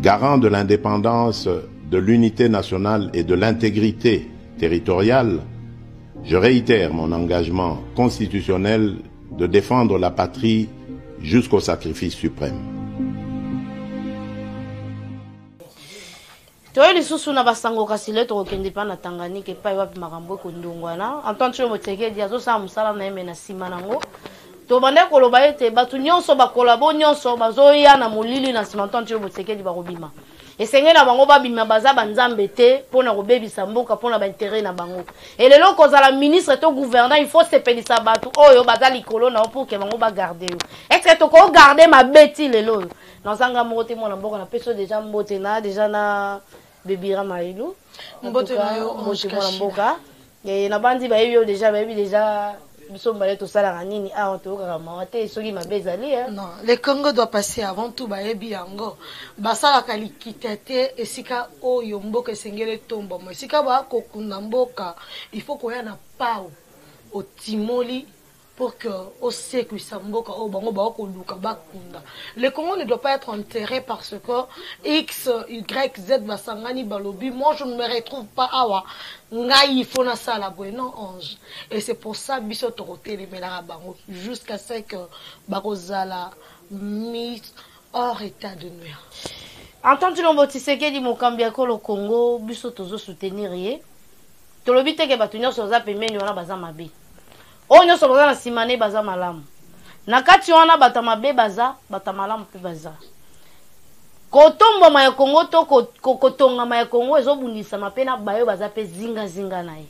garant de l'indépendance, de l'unité nationale et de l'intégrité territoriale, je réitère mon engagement constitutionnel de défendre la patrie jusqu'au sacrifice suprême. Toi les sous na basango kasile to kende pa na Tanganyika epai wapi makambo ekondongwana Antoine Tshombo Tshisekedi azosala musala na yeme na sima nango to bande koloba ete batu nyonso bakolabo nyonso bazoya na molili na sima Antoine Tshombo Tshisekedi bakobima esenge na bango babima baza banzambe te pona kobebisa mboka pona ba intérêt na bango et lelo kozala ministre to gouverneur il faut se pelisa batu oyo baza likolo na pour que bango ba garder est-ce que to ko garder ma bêtise lelo na sanga mote mona mboka na peso déjà mbote na déjà na Bébira Maïlou, mbote mboka et na bandi ba yo déjà nous sommes allés tout ça la nini a on to ka mawate soki mabezali non le Congo doit passer avant tout ba yebi yango basala kalikitete esika oyo mboka sengele tombo mo esika ba kokunda mboka il faut qu'on y na pau au timoli pour que au sécu samboka au bango ba ko luka bakunda le Congo ne doit pas être enterré parce que X Y Z va sangani balobi moi je ne me retrouve pas awa ngai fona sala bueno ange et c'est pour ça biso toroté les melara bango jusqu'à ce que bakozala mis hors état de nuire. Antoine Tshombo Tshisekedi mokambi ko le Congo biso tozo soutenir ye tolobi te ke batu nyonso za pemeni wana baza mabe onyo so baza na simane baza malamu nakati wana bata mabe baza bata malamu pe baza kotombo ma ya Congo to kotonga ma ya Congo ezobundisa mapena bayo baza pe zinga na ye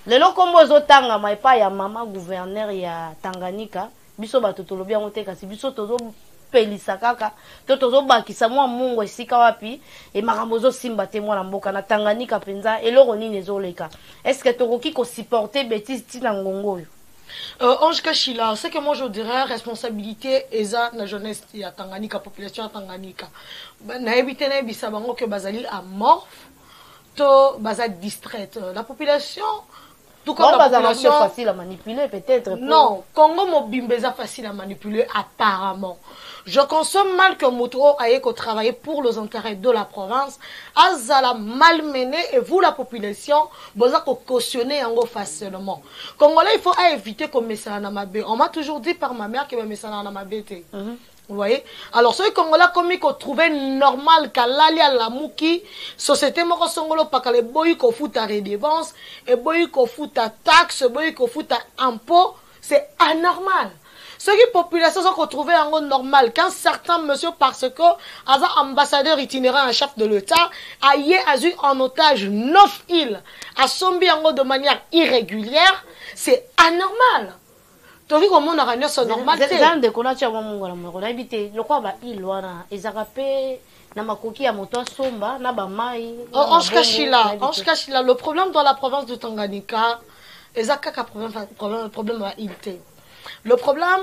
lelo kombo ezotanga ma epa ya mama gouverneur ya Tanganyika biso bato tolobi yango te kasi biso tozo pelisa kaka to tozo bakisa mwa mungu esika wapi e makambo zo simba te mwana mboka na Tanganyika penza eloko nini ezoleka est-ce que tokoki ko supporter bêtise tina ngongo yo Ange Kachila, c'est que moi je dirais responsabilité eza na jeunesse ya Tanganyika, population ya Tanganyika. Na éviter na bisa bango que bazali amorphe, to bazali distraite. La population, tout comme la population facile à manipuler peut-être. Non, Congo mobimbeza facile à manipuler apparemment. Je consomme mal que Moutro aille travailler pour les intérêts de la province. Azala malmené et vous la population, vous avez cautionné en facilement. Congolais, il faut éviter qu'on mette ça dans ma baie. On m'a toujours dit par ma mère qu'il va mettre ça dans ma baie. Vous voyez? Alors, ceux Congolais, comme ils trouvaient normal qu'à l'ali à la mouki, société moko songolo pas qu'à les boy qu'on fout à redevance, et boy qu'on fout à taxe, boy qu'on fout à impôt, c'est anormal. Ceux qui population sont retrouvés en normal. Quand certains monsieur, parce que, as un ambassadeur itinérant en chef de l'État, a eu en otage 9 îles, a sombi en de manière irrégulière, c'est anormal. Tu vois comment on a rendu ça normal? C'est un de connaître mon habité. Le quoi va il loin, ils arrapé. Na makoki ya moto somba na ba mai. Ange Kachila, le problème dans la province de Tanganyika, ezaka problème à ilté. Le problème,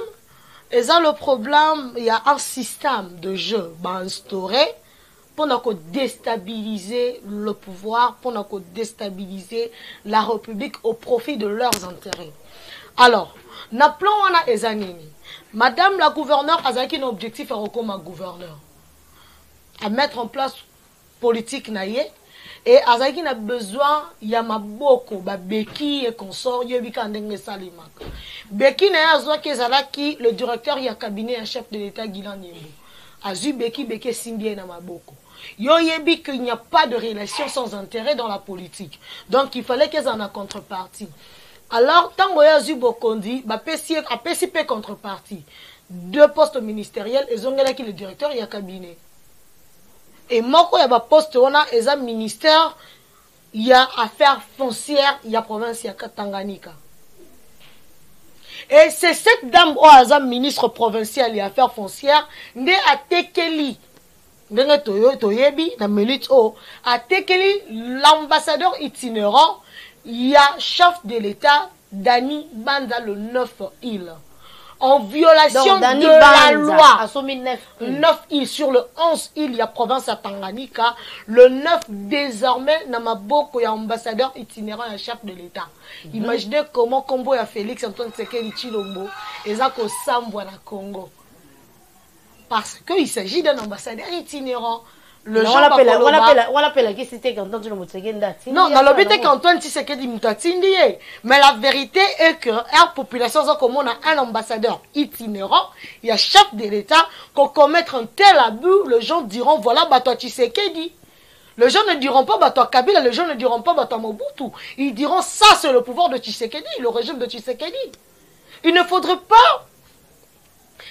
il y a un système de jeu instauré pour déstabiliser le pouvoir, pour déstabiliser la République au profit de leurs intérêts. Alors, n'appelons Madame la gouverneure a un objectif à comme gouverneur. À mettre en place politique naïe. Et Azaki a besoin, il y a maboko, Beki et consort, Yobika Ndenge Salimak. Beki n'a besoin que le directeur y a cabinet un chef de l'État Guilan Nimbo. Azu Beki Simbie na maboko. Yoyebi qu'il n'y a pas de relation sans intérêt dans la politique. Donc il fallait qu'ils en aient contrepartie. Alors, tant que Azu Bokondi, a PCP contrepartie. 2 postes ministériels, et Zongela qui le directeur y a cabinet. Et moi, il y a un poste, on a un ministère, il y a affaires foncières, il y a province, il y a Tanganyika. Et c'est cette dame, ou un ministre provincial et affaires foncières, né à Tekeli, à Tekeli, l'ambassadeur itinérant, il y a chef de l'État, Dani Banda, le 9 îles. En violation de la loi. 9 îles. Sur le 11 îles, il y a province à Tanganyika. Le 9, désormais, Namaboko, il y a ambassadeur itinérant et chef de l'État. Imaginez comment Combo et Félix Antoine Tshisekedi Tshilombo, et ça qu'on s'envoie dans Congo. Parce qu'il s'agit d'un ambassadeur itinérant. Le on appelle qui c'était quand tu le Motsekenda. Non, dans le but est qu'Antoine Tshisekedi Mutatindi. Mais la vérité est que la population, comme on a un ambassadeur itinérant, il y a chef de l'État, qu'on commettre un tel abus, les gens diront voilà, bah toi Tshisekedi. Les gens ne diront pas bah toi Kabila, les gens ne diront pas bah toi Mobutu. Ils diront ça c'est le pouvoir de Tshisekedi, le régime de Tshisekedi. Il ne faudrait pas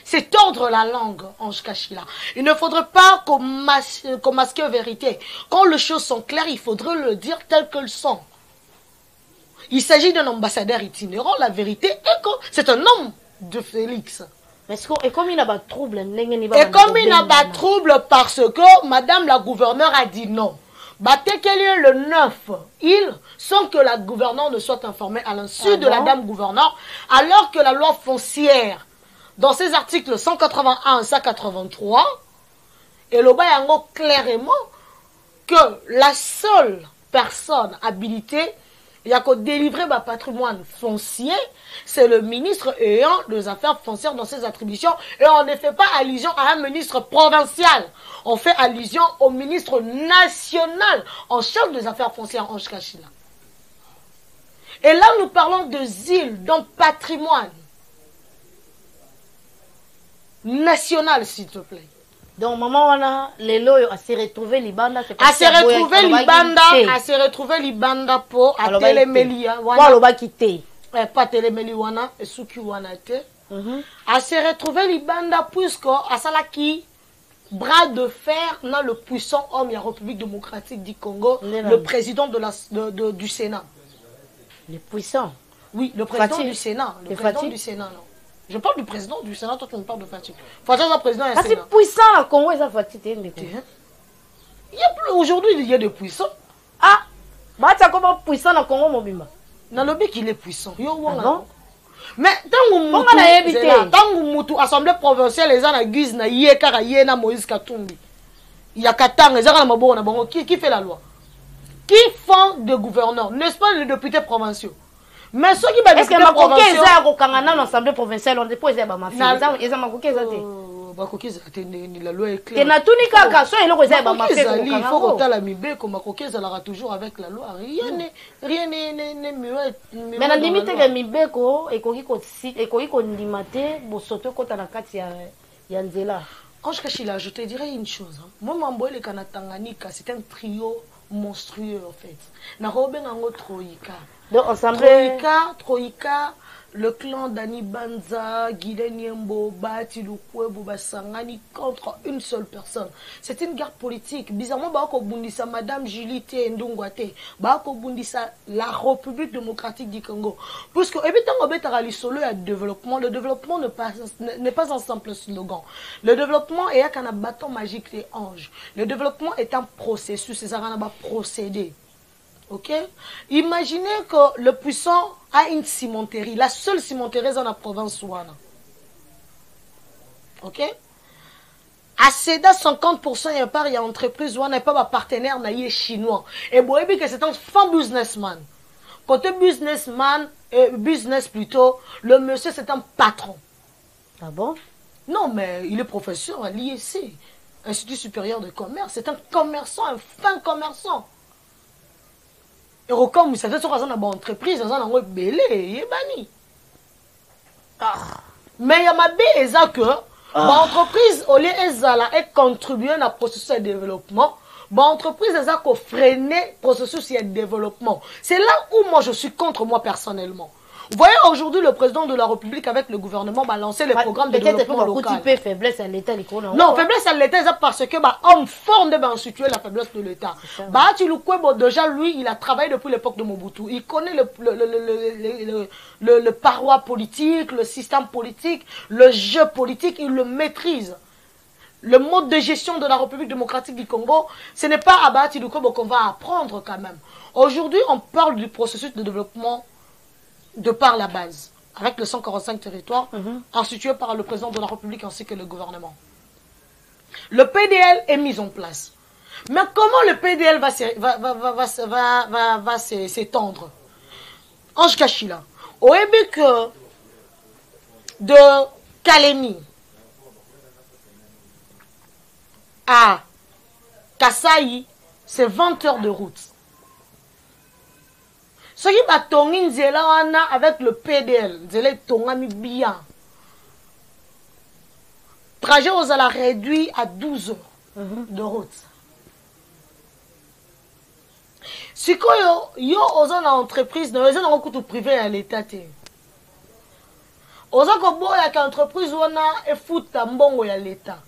c'est tordre la langue, Ange Kachila. Il ne faudrait pas qu'on masque la vérité. Quand les choses sont claires, il faudrait le dire tel qu'elles sont. Il s'agit d'un ambassadeur itinérant. La vérité est que c'est un homme de Félix. Et comme il n'a pas de trouble, parce que Madame la gouverneure a dit non. Quel est le 9 il sans que la gouverneure ne soit informée à l'insu de la dame gouverneure, alors que la loi foncière dans ces articles 181 et 183, et le bayango clairement que la seule personne habilitée il y a qu'à délivrer ma patrimoine foncier, c'est le ministre ayant les affaires foncières dans ses attributions. Et on ne fait pas allusion à un ministre provincial. On fait allusion au ministre national en charge des affaires foncières, Ange Kachila. Et là, nous parlons de îles, d'un patrimoine national, s'il te plaît. Donc, maman, on a les lots à se retrouver Libanda. À se retrouver Libanda pour à Télémélia. Voilà, quitter. Pas Télémélia, wana, et Souki wana te. À se retrouver Libanda, puisque à Salaki, bras de fer, dans le puissant homme de la République démocratique du Congo, le président du Sénat. Le puissant? Oui, le président du Sénat. Le président du Sénat, non. Je parle du président du Sénat, toi tu me parles de Fatih. Fatih est le président du Sénat. C'est puissant, le Congo est Fatih. Aujourd'hui, il y a des puissants. Ah, bah tu as comment puissant dans le Congo, mon bimba? Dans le but qu'il est puissant. Non. Mais tant que Moutou, assemblée provinciale, les gens à Guise, na Yekara, Yena, Moïse Katumbi. Il y a Katang, les gens à Mabon, qui fait la loi? Qui font des gouverneurs? N'est-ce pas les députés provinciaux? Mais ceux qui est-ce que Makoké est à l'Assemblée provinciale, on dépose les mafia. Ils ont Makoké la loi est claire. Il faut que la Mibeko, Makoké sera toujours avec la loi. Rien n'est mieux. Mais la limite de Mibeko, et qu'on limate, pour sauter contre la carte, il y a Nzela. Ange Kachila, je te dirais une chose. Moi, Mamboy, le Kanatanganika, c'est un trio monstrueux en fait. Narobe Nango Troïka. Donc, ensemble. Troïka, le clan Dani Banza, Guiden Yembo, Bati Lukwebo, Basangani contre une seule personne. C'est une guerre politique. Bizarrement, Bako Bundisa, Madame Julie T. Ndongwate, Bako Bundisa, la République démocratique du Congo. Puisque, le développement n'est pas un simple slogan. Le développement est un bâton magique des anges. Le développement est un processus, c'est un procédé. Ok? Imaginez que le puissant a une cimenterie, la seule cimenterie dans la province Ouana. Ok? À CEDA, 50% il y a pas, il y a entreprise Ouana, pas ma partenaire naïe chinois. Et vous voyez que c'est un fan businessman. Côté businessman, business plutôt, le monsieur c'est un patron. Ah bon? Non, mais il est professeur à l'IEC, Institut supérieur de commerce. C'est un commerçant, un fin commerçant. Et comme vous savez, sur une entreprise, ils ont belé, il est banni. Mais il y a ma belle que l'entreprise, au lieu de contribuer à la processus de développement, l'entreprise a freiner le processus de développement. C'est là où moi je suis contre moi personnellement. Vous voyez, aujourd'hui, le président de la République avec le gouvernement va lancer les programmes de développement local. Peut-être faiblesse à l'État. Non, faiblesse à l'État, c'est parce que homme fort ne situer la faiblesse de l'État. Déjà, lui, il a travaillé depuis l'époque de Mobutu. Il connaît le paroi politique, le système politique, le jeu politique, il le maîtrise. Le mode de gestion de la République démocratique du Congo, ce n'est pas à Bahati Lukwebo qu'on va apprendre quand même. Aujourd'hui, on parle du processus de développement de par la base, avec les 145 territoires, institués par le président de la République ainsi que le gouvernement. Le PDL est mis en place. Mais comment le PDL va s'étendre? Ange Kachila, au début de Kalemi à Kasai, c'est 20 heures de route. Ce qui va tongi nzela avec le PDL, nzela tongami bien. Trajet aux ala réduit à 12 heures de route. Si yo oza na entreprise, no oza na kutu privé à l'état te. Oza ko boya ka entreprise wana e futa mbongo ya l'état.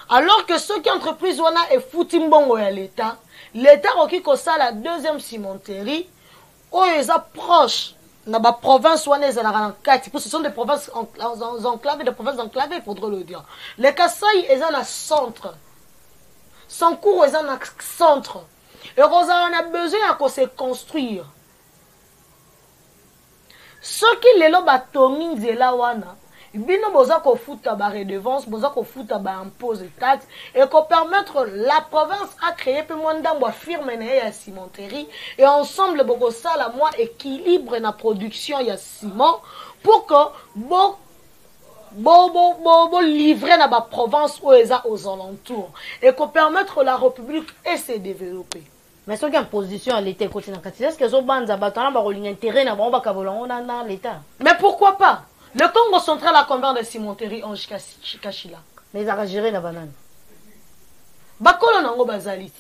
Alors que ceux qui entreprise wana e futi mbongo ya l'état, l'état oki ko sala deuxième cimenterie oyo eza proche na ba province wana eza na kati, parce que ce sont des provinces enclavées, des provinces enclavées, faudrait le dire. Les Kasaï eza na centre. Son cours est un centre. Et on a besoin de se construire. Ce qui est là, c'est là, bino boza ko futa ba redevance, boza ko futa ba impose taxe et ko permettre la province à créer pe mwanda mwa firme na ya cimenterie et ensemble boko sala moi équilibre na production ya ciment pour que bo livrer na ba province aux alentours et qu'on permettre la République et se développer. Mais ce qui est en position à l'État, est-ce que ce bandes abattant ba rolling intérêt na ba kabolongo na l'État? Mais pourquoi pas? Le Congo central a combien de cimenteries en Kachila? Mais ils ont géré la banane. Bakolo nango bazali.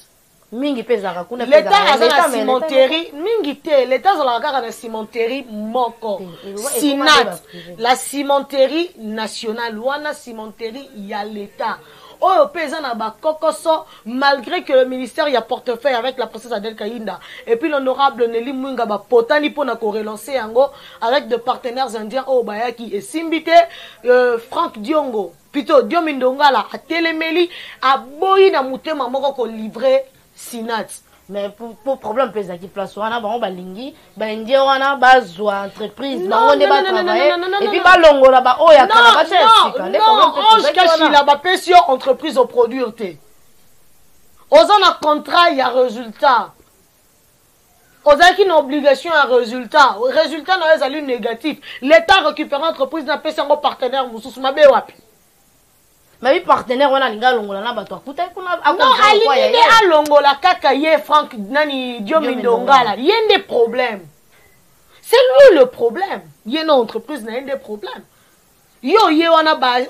Mingi pezaka kuna l'État a la cimenterie mingi te, l'État a la cimenterie moko. Sinat, la cimenterie nationale, wana cimenterie ya l'État. Oyo pesa na bakokoso malgré que le ministère y a portefeuille avec la princesse Adel Kaïnda et puis l'honorable Nelly Mwinga ba potani pour na ko relancer yango avec des partenaires indiens au bayaki et Simbite Franck Diongo plutôt Diomindongala a Telemeli a boyi na mutema moko ko livrer Sinat. Mais pour problème pesa qui place wana ba on ba lingi ba indien wana ba zwa entreprise ba on ba travailler et puis ba longola ba oya kala ba chesika non Ange Kachila ba pesio entreprise au produire te oza na contrat ya résultat oza ki na obligation à résultat na ezali négatif l'état récupère entreprise na pesa ngo partenaire mususu mabe wapi. Mais oui, partenaire, on a linga longola na bato akuta kuna non, alingi a longola kaka ye Franck nani Diomindongala, y a des problèmes. C'est lui le problème. Y a une entreprise na des problèmes. Yo ye wana ba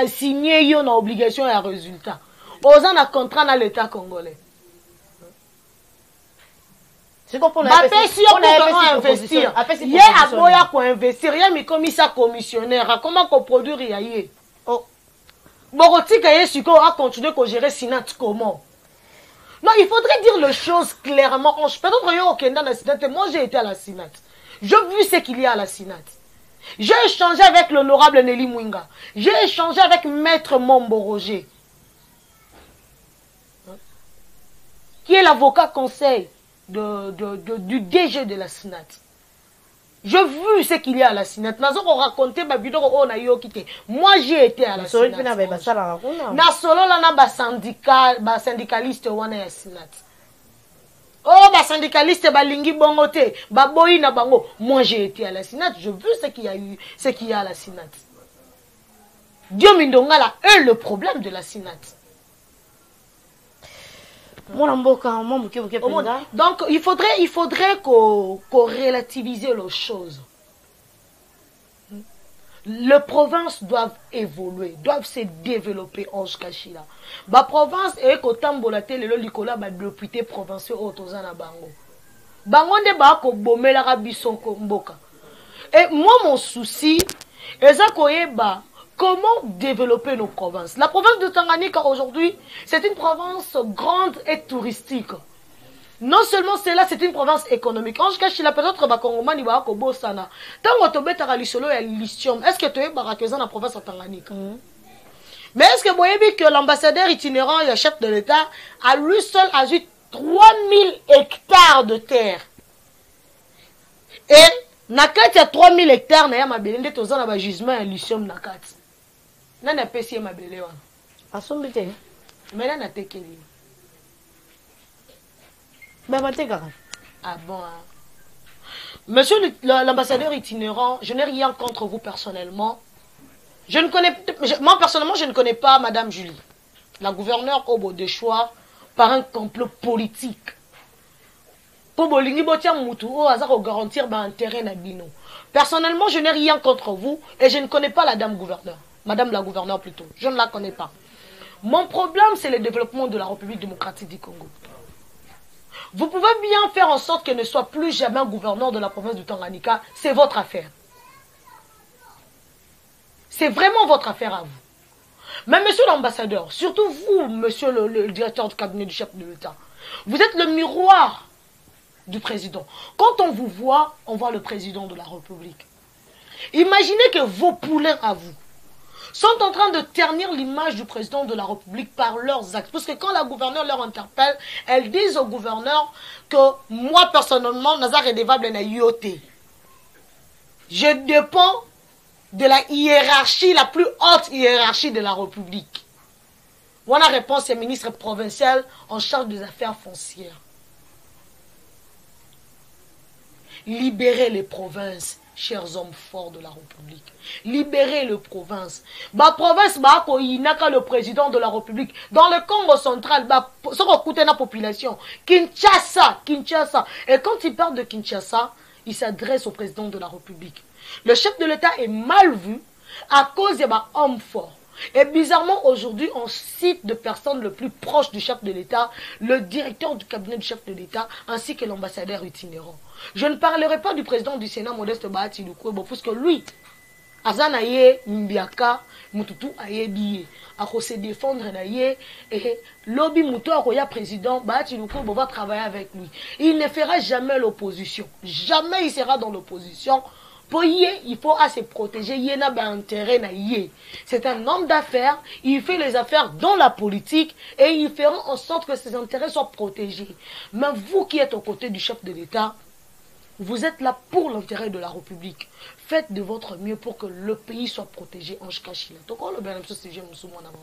signé yo na obligation à résultat. Oza na contrat na l'état congolais. C'est qu'on peut investir. Ye aboya ko investir, ye mi commissaire commissionnaire, comment ko produire ya ye. Oh. Borotika Yesiko a continué à gérer Sinat comment? Non, il faudrait dire les choses clairement. Peut-être yo okenda na Sinat, moi j'ai été à la Sinat. J'ai vu ce qu'il y a à la Sinat. J'ai échangé avec l'honorable Nelly Mwinga. J'ai échangé avec Maître Mombo Roger, qui est l'avocat conseil du DG de la Sinat. J'ai vu ce qu'il y a à la Sinat. Moi, j'ai été à la Sinat. Na solo la na ba syndicaliste wana ya Sinat. Oh, ba syndicaliste ba lingi bongote, ba boyi na bango. Moi, j'ai été à la Sinat. J'ai vu ce qu'il y a eu, ce qu'il y a à la Sinat. Diomindongala est le problème de la Sinat. Donc, il faudrait qu'on relativise les choses. Les provinces doivent évoluer, doivent se développer en Kachila. La province est que tambolate le likola ba député provinciaux autozana bango. Bango de ba ko bomela rabiso mboka. Et moi mon souci est koyeba comment développer nos provinces. La province de Tanganyika aujourd'hui, c'est une province grande et touristique. Non seulement cela, c'est une province économique. En cas, la peut-être bakongomani ba ko bosana. Tango to betara lisolo ya lithium. Est-ce que tu es barakeza na province de Tanganyika? Mais est-ce que vous voyez que l'ambassadeur itinérant et chef de l'État a lui seul ajoute 3000 hectares de terre? Et nakati ya 3000 hectares na ya mabelende tozana ba gisement ya lithium nakati. Nana pesi mabele wana. Asombite. Mais nana tekeli. Ah bon. Monsieur l'ambassadeur itinérant, je n'ai rien contre vous personnellement. Moi personnellement, je ne connais pas Madame Julie. la gouverneure au bout de choix par un complot politique. Pour bolingi botia mutu o azako garantir ba intérêt na bino. Personnellement, je n'ai rien contre vous et je ne connais pas la dame gouverneure. Madame la gouverneure plutôt. Je ne la connais pas. Mon problème, c'est le développement de la République démocratique du Congo. Vous pouvez bien faire en sorte qu'elle ne soit plus jamais un gouverneur de la province du Tanganyika. C'est votre affaire. C'est vraiment votre affaire à vous. Mais monsieur l'ambassadeur, surtout vous, monsieur le directeur du cabinet du chef de l'État, vous êtes le miroir du président. Quand on vous voit, on voit le président de la République. Imaginez que vos poulains à vous sont en train de ternir l'image du président de la République par leurs actes. Parce que quand la gouverneure leur interpelle, elles disent au gouverneur que moi, personnellement, Nazar est redevable na IOT. Je dépends de la hiérarchie, la plus haute hiérarchie de la République. Voilà la réponse est ministre provincial en charge des affaires foncières. Libérez les provinces, chers hommes forts de la République. Libérez les provinces. Ma province, il n'a qu'à le président de la République. Dans le Congo central, ça va coûter la population. Kinshasa. Et quand il parle de Kinshasa, il s'adresse au président de la République. Le chef de l'État est mal vu à cause des hommes forts. Et bizarrement, aujourd'hui, on cite de personnes les plus proches du chef de l'État, le directeur du cabinet du chef de l'État, ainsi que l'ambassadeur itinérant. Je ne parlerai pas du président du Sénat, Modeste Bahati Lukwebo, parce que lui, Azanaye Mbiaka, Mututu Aye Biye, à se défendre Naye, et Lobby Mouto Akoya président, Bahati Lukwebo va travailler avec lui. Il ne fera jamais l'opposition. Jamais il sera dans l'opposition. Pour il faut se protéger. Il n'a pas intérêt. C'est un homme d'affaires. Il fait les affaires dans la politique et il fera en sorte que ses intérêts soient protégés. Mais vous qui êtes aux côtés du chef de l'État, vous êtes là pour l'intérêt de la République. Faites de votre mieux pour que le pays soit protégé en Chikachila. Donc, on le bien chose que j'aime souvent à maman.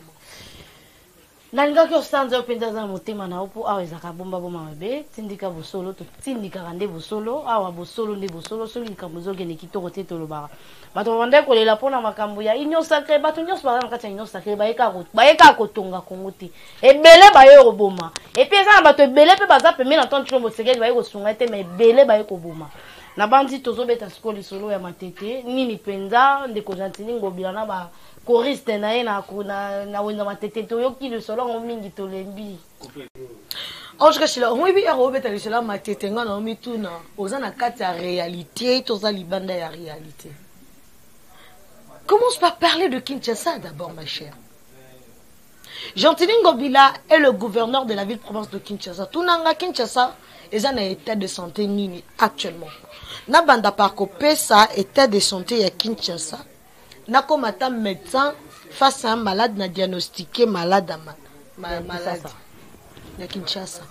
Nalingaki osanza openda za motema na opo awa ezaka bomba boma mabe tindika bosolo to tindika rande bosolo awa bosolo nde bosolo soli likambo zokende kitoko te tolobaka bato bande kolela mpona makambo ya union sacrée bato nyonso baza na kati ya union sacrée bayeka kotonga Kongo te ebele baye koboma epuis eza na bato ebele mpe baza pembe na tonti Tshilombo Tshisekedi baye kosunga te ma ebele baye koboma na bandi tozobeta siko lisolo ya matete nini mpenza ndeko Gentili Ngobila na ba choriste na ye na wenda matete toyoki lisolo mingi tolembi en tout cas cela on bi ero beta lisolo matete nga na mituna oza na kati ya réalité toza libanda ya réalité. Commence par parler de Kinshasa d'abord ma chère. Gentili Ngobila est le gouverneur de la ville-province de Kinshasa. Tunanga Kinshasa est en état de santé nini actuellement. Na banda par kopesa état de santé ya Kinshasa. Na comme un médecin face à un malade na diagnostiqué malade à malade. Ya Kinshasa.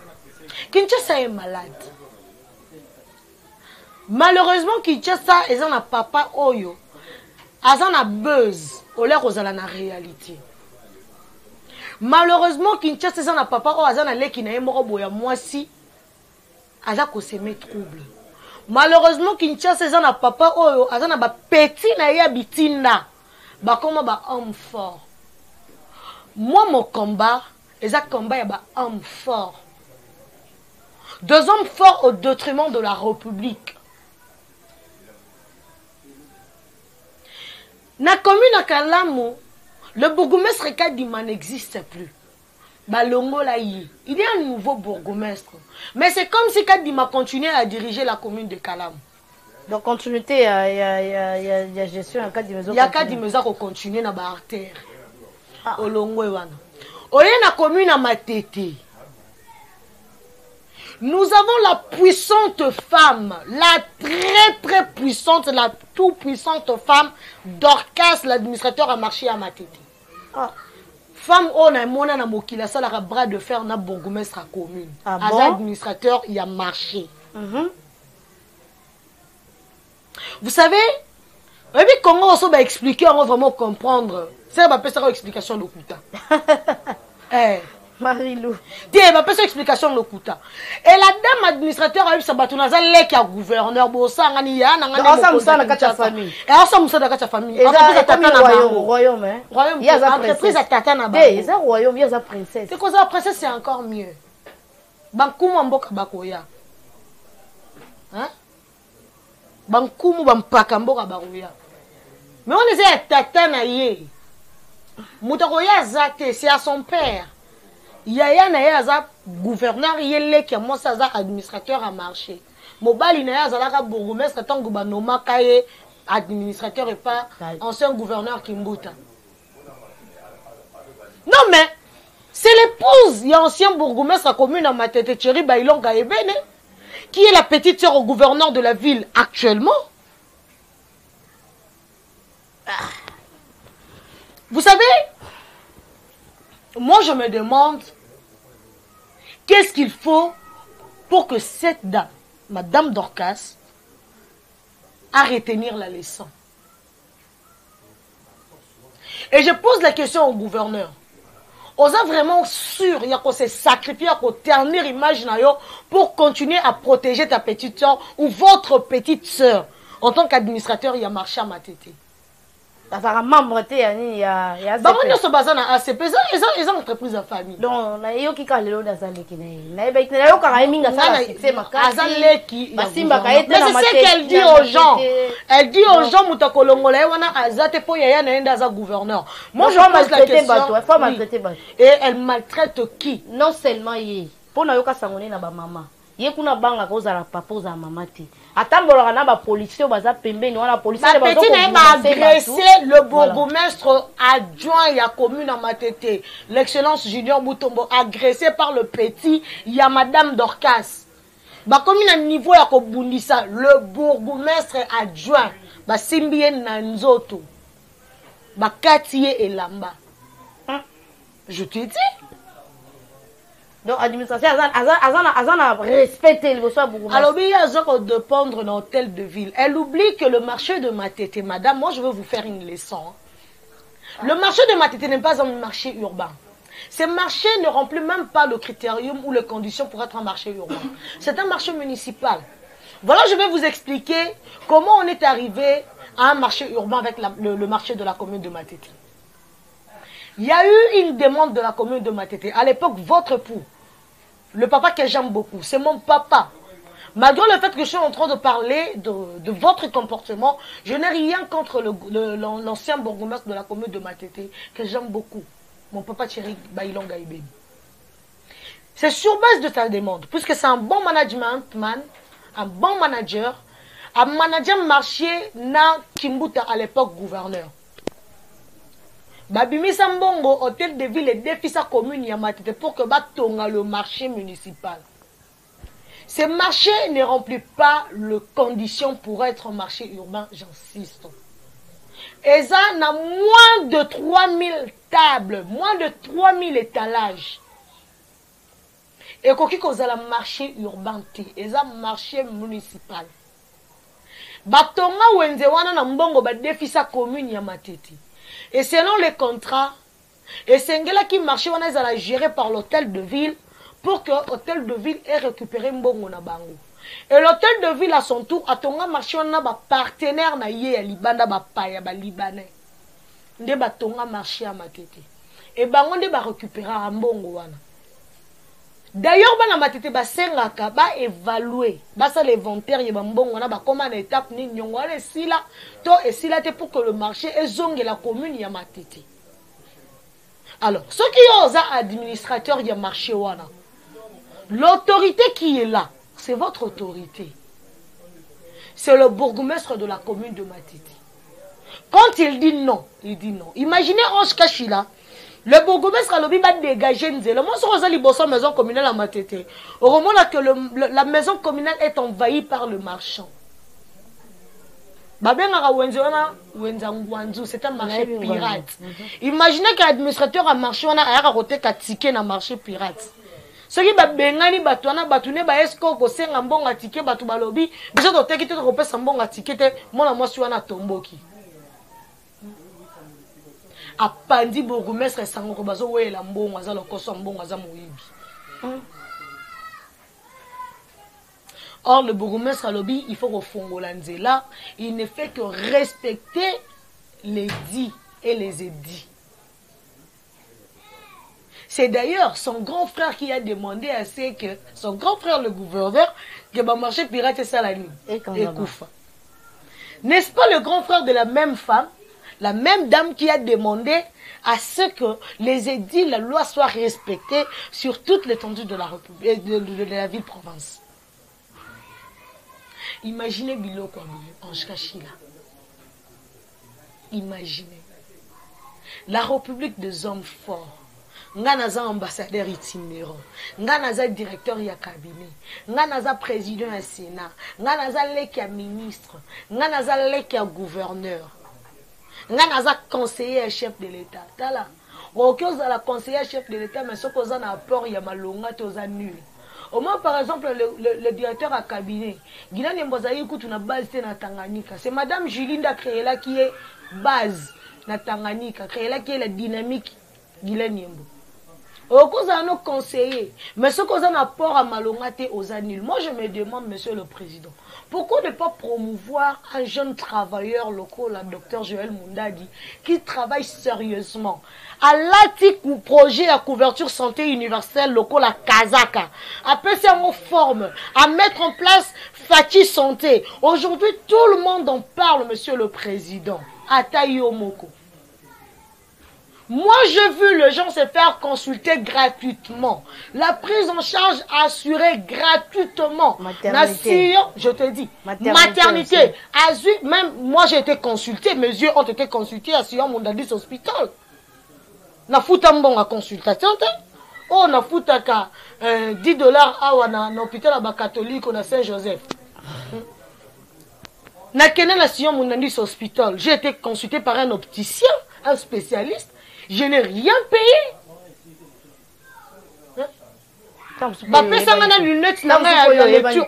Kinshasa est malade. Malheureusement Kinshasa est un papa oyo. Azan a buzz au l'air aux na réalité. Malheureusement Kinshasa est un papa oyo azan a leki na yemoko boya mwasi. Aza ko se met trouble. Malheureusement Kinshasa est un papa oyo azan a ba petit na ya bitinda. Ba comment ba homme fort. Moi mon combat, est un combat ya ba homme fort. Deux hommes forts au détriment de la République. Na commune à Kalamu, le bourgmestre Kadima n'existe plus. Balongo là, il y a un nouveau bourgmestre. Mais c'est comme si Kadima continuait à diriger la commune de Kalamu. Donc continuité, il y a gestion à Kadima. Il y a Kadima qui continue dans la artère. Olongo wana. Oye na commune à Matete. Nous avons la puissante femme, la très puissante, la tout puissante femme Dorcas, l'administrateur à marché à Matete. Femme, on a mon na mokila ça la bras de fer na bourgmestre à commune. Ah bon? Bon? Administrateur, il y a marché. Vous savez, comment on va expliquer, on va vraiment comprendre. C'est ma petite explication de Kuta. Marilou. Tiens, ma petite explication le kuta. Et la dame administrateur a eu sa bâton dans un qui a gouverneur bossa ngani ya na ngani mo ça na kata famille. Et ça musa na kata famille. Entreprise à tata na royaume hein. Royaume. Il y a entreprise à tata na ba. Eh, ça royaume, il y a sa princesse. C'est quoi ça princesse c'est encore mieux. Bankumu mboka bakoya. Hein? Bankumu bampaka mboka bakoya. Mais on est à tata na ye. Mutakoya zate c'est à son père. Yaya na ya za gouverneur yele qui moi ça za administrateur à marché. Mobali na ya za la bourgmestre tango ba noma kaye administrateur et pas ancien gouverneur Kimbuta. Non mais c'est l'épouse, il y a ancien bourgmestre à commune à Matete Thierry Bailonga Ebene qui est la petite sœur au gouverneur de la ville actuellement. Vous savez, moi je me demande qu'est-ce qu'il faut pour que cette dame, Madame Dorcas, à retenir la leçon. Et je pose la question au gouverneur. On est vraiment sûr qu'il y a qu'on s'est sacrifié, qu'on ternir l'image pour continuer à protéger ta petite soeur ou votre petite soeur. En tant qu'administrateur, il y a marché à ma tête. Ça membre te yani ya ba mona so bazana ACP ils ont entreprise de famille donc na yo ki kalelo da zaleki na ba na yo ka minga ça c'est makasi azaleki basimba ka ete na mais c'est ce qu'elle dit aux gens elle dit aux gens mutakolongola wana azate po yaya na enda za gouverneur moi je pose la question faut maltraiter bato et elle maltraite qui non seulement yi po na yo ka sangone na ba maman ye kuna banga ko za papa za maman te atambola na ba policier baza pembeni wana policier ba petit n'a agressé le bourgmestre adjoint ya commune à Matete l'excellence Junior Mutombo agressé par le petit ya madame Dorcas ba commune à niveau ya ko bundisa le bourgmestre adjoint ba simbie na nzoto ba katie elamba je te dis. Donc, l'administration, a respecté le soir beaucoup. Alors, il y a besoin de dépendre dans l'hôtel de ville. Elle oublie que le marché de Matete, madame, moi je veux vous faire une leçon. Le marché de Matete n'est pas un marché urbain. Ce marché ne remplit même pas le critérium ou les conditions pour être un marché urbain. C'est un marché municipal. Voilà, je vais vous expliquer comment on est arrivé à un marché urbain avec le marché de la commune de Matete. Il y a eu une demande de la commune de Matete. À l'époque, votre époux, le papa que j'aime beaucoup, c'est mon papa. Malgré le fait que je suis en train de parler de votre comportement, je n'ai rien contre l'ancien bourgmestre de la commune de Matete, que j'aime beaucoup. Mon papa Thierry Bailonga Ebene. C'est sur base de ta demande, puisque c'est un bon management, un bon manager, un manager marché na Kimbuta à l'époque gouverneur. Babimisa Mbongo, hôtel de ville et défi sa commune Yamatete pour que batonga le marché municipal. Ce marché ne remplit pas les conditions pour être un marché urbain, j'insiste. Et ça n'a moins de 3000 tables, moins de 3000 étalages. Et koki kozala marché urbain ti, et ça marché municipal. Batonga wenze wana na Mbongo ba défi sa commune Yamatete. Et selon les contrats, et c'est qui marché, on est géré par l'hôtel de ville pour que l'hôtel de ville ait récupéré Mbongo na bango. Et l'hôtel de ville à son tour, a tonga marché, on a un partenaire na yé, libanda ba paya, ba libanais. Nde ba tonga marché à Matete. Et bango nde ba récupérer à Mbongo wana. D'ailleurs, ba na Matete ba sengaka, ba évaluer, ba sa l'inventaire, yé ba Mbongo wana, ba comment étape ni nyongo wana, si là, to et si là, pour que le marché est zongue la commune ya Matete. Alors, ceux qui ont un administrateur ya marché wana, l'autorité qui est là, c'est votre autorité. C'est le bourgmestre de la commune de Matete. Quand il dit non, il dit non. Imaginez Ange Kachila, le bourgmestre a le bas dégagé Nzela. Moi, sur la maison communale à Matete, au moment là que la maison communale est envahie par le marchand. C'est un marché pirate. Imaginez qu'un administrateur a marché, on a raté qu'un ticket dans marché pirate. Ce qui va bengani batouana batoune ba esko ko senga mbonga ticket batou balobi, biso to teki to ko pesa mbonga ticket te mona mwasi wana tomboki. apandi bourgmestre sango ko bazo wela mbongo aza lokoso mbongo aza moyibi. Or le bourgmestre alobi il faut refongola nzela, il ne fait que respecter les dits et les édits. C'est d'ailleurs son grand frère qui a demandé à ce que son grand frère le gouverneur que le marché pirate ça la nuit et Koufa. N'est-ce pas le grand frère de la même femme, la même dame qui a demandé à ce que les édits, la loi soit respectée sur toute l'étendue de la République, de la ville-province. Imaginez Biloko Ange Kachila. Imaginez. La République des hommes forts. Nganaza ambassadeur itinérant. Nganaza directeur ya cabinet. Nganaza président du Sénat. Nganaza leki ya ministre. Nganaza leki ya gouverneur. Nganaza conseiller chef de l'État. Tala. Okoza la conseiller chef de l'État, mais ce qu'on a apport ya malonga toza nul. Au moins, par exemple, le directeur à cabinet, Guilaine Mbozaï écoute une base na Tanganyika. C'est Madame Julinda Créela qui est base na Tanganyika. Créela qui est la dynamique Guilaine Yembo. Au cause de nos conseillers, mais ce qu'on a un apport à Malongate aux annuls. Moi, je me demande, monsieur le président, pourquoi ne pas promouvoir un jeune travailleur local, le docteur Joël Mundadi, qui travaille sérieusement à l'ATIC ou projet à couverture santé universelle local à Kazaka, à passer en forme, à mettre en place Fati Santé. Aujourd'hui, tout le monde en parle, monsieur le président. Ataïo Moko. Moi, j'ai vu les gens se faire consulter gratuitement. La prise en charge assurée gratuitement. Maternité. Je te dis. Maternité. Même moi, j'ai été consultée. Mes yeux ont été consultés à Sion Mondadis Hospital. Na futa mbonga consultation. Oh, na futa ka $10 awa na hôpital à catholique na Saint-Joseph. Na kena na Sion Mondadis Hospital. J'ai été consulté par un opticien, un spécialiste. Je n'ai rien payé. Bapesa ngana lunettes na ya lecture.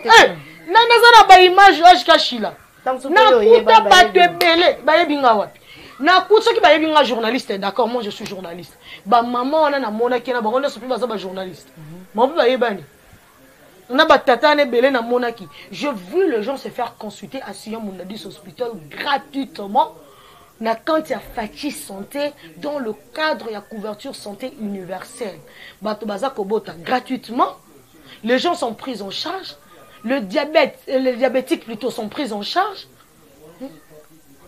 Na nazana ba image age kashila. Na kuta batebele ba yebinga wapi. Na kuta ki ba yebinga journaliste, d'accord, moi je suis journaliste. Ba maman wana na mona kena ba ronde sopi ba za ba journaliste. Mo ba yebani. Na ba tata ne belé na monaki. Je vu les gens se faire consulter à Sion Mondadis Hospital gratuitement. Quand il y a Fati Santé dans le cadre de la couverture santé universelle, gratuitement, les gens sont pris en charge, les diabétiques plutôt sont pris en charge.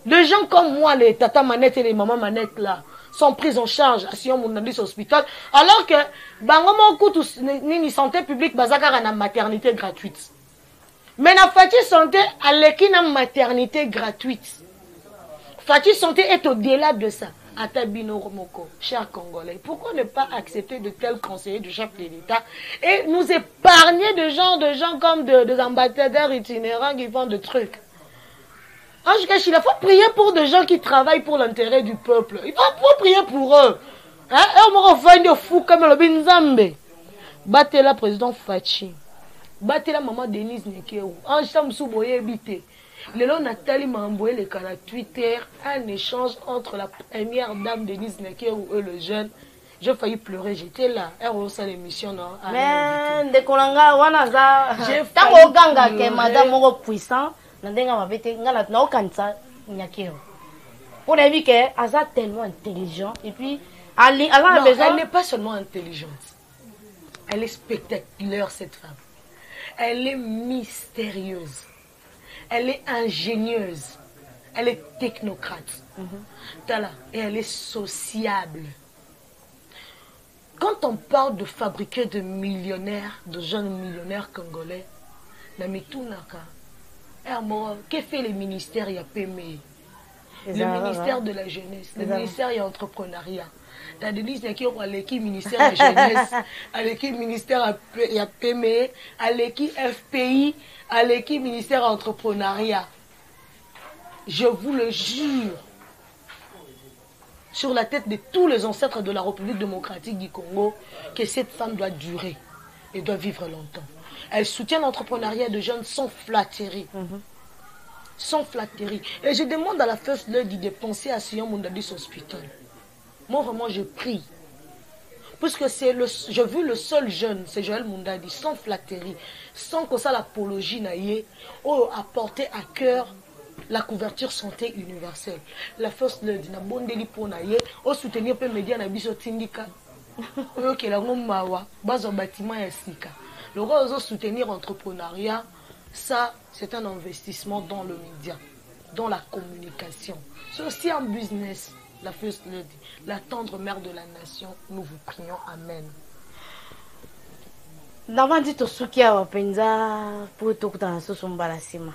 Les gens comme moi, les tata manettes et les mamans manettes là, sont pris en charge à Sion Mondadis Hospital, alors que bangomo kutu ni santé publique bazaka na maternité gratuite. Mais la Fati Santé a l'équipe maternité gratuite. Fati Santé est au-delà de ça. Atabino Romoko, chers Congolais, pourquoi ne pas accepter de tels conseillers du chef de l'État et nous épargner de gens comme des ambassadeurs itinérants qui font des trucs. En tout cas, il faut prier pour des gens qui travaillent pour l'intérêt du peuple. Il faut prier pour eux. Hein? Et on va faire des fous comme le Binzambe. Battez la président Fachi. Battez la maman Denise Nekeu. En chambre sous boye habité. Le long Nathalie m'a envoyé le canal Twitter, un échange entre la première dame Denise Nekeu et le jeune. J'ai failli pleurer, j'étais là. Elle reçoit l'émission. Mais de Kolanga, Wanaza, tant au ganga que madame Moro puissant, Nandenga m'a fait na okansa Nekeu. On a vu qu'elle est tellement intelligent et puis elle n'est pas seulement intelligente. Elle est spectaculaire cette femme. Elle est mystérieuse. Elle est ingénieuse, elle est technocrate, et elle est sociable. Quand on parle de fabriquer de millionnaires, de jeunes millionnaires congolais, que fait le ministère de le ministère de la jeunesse, le ministère de l'entrepreneuriat. La Denise Nekeu à l'équipe ministère de la jeunesse, à l'équipe ministère de PME, à l'équipe FPI, à l'équipe ministère de l'entrepreneuriat. Je vous le jure, sur la tête de tous les ancêtres de la République démocratique du Congo, que cette femme doit durer et doit vivre longtemps. Elle soutient l'entrepreneuriat de jeunes sans flatterie. Sans flatterie. Et je demande à la First Lady de penser à Sion Mondadis Hospital. Moi, vraiment, je prie. Puisque j'ai vu le seul jeune, c'est Joël Mundadi, sans flatterie, sans que ça l'apologie n'aille, apporter à cœur la couverture santé universelle. La First Lady, na bondeli pour naïe, au soutenir peu média na biso tindika. Ok, la mawa, base en bâtiment et sika. Le rôle soutenir l'entrepreneuriat, ça, c'est un investissement dans le média, dans la communication. C'est aussi un business. La First Lady, la tendre mère de la nation, nous vous prions. Amen. Dans dit to sukia wapenza pour tout dans ce somba la sima.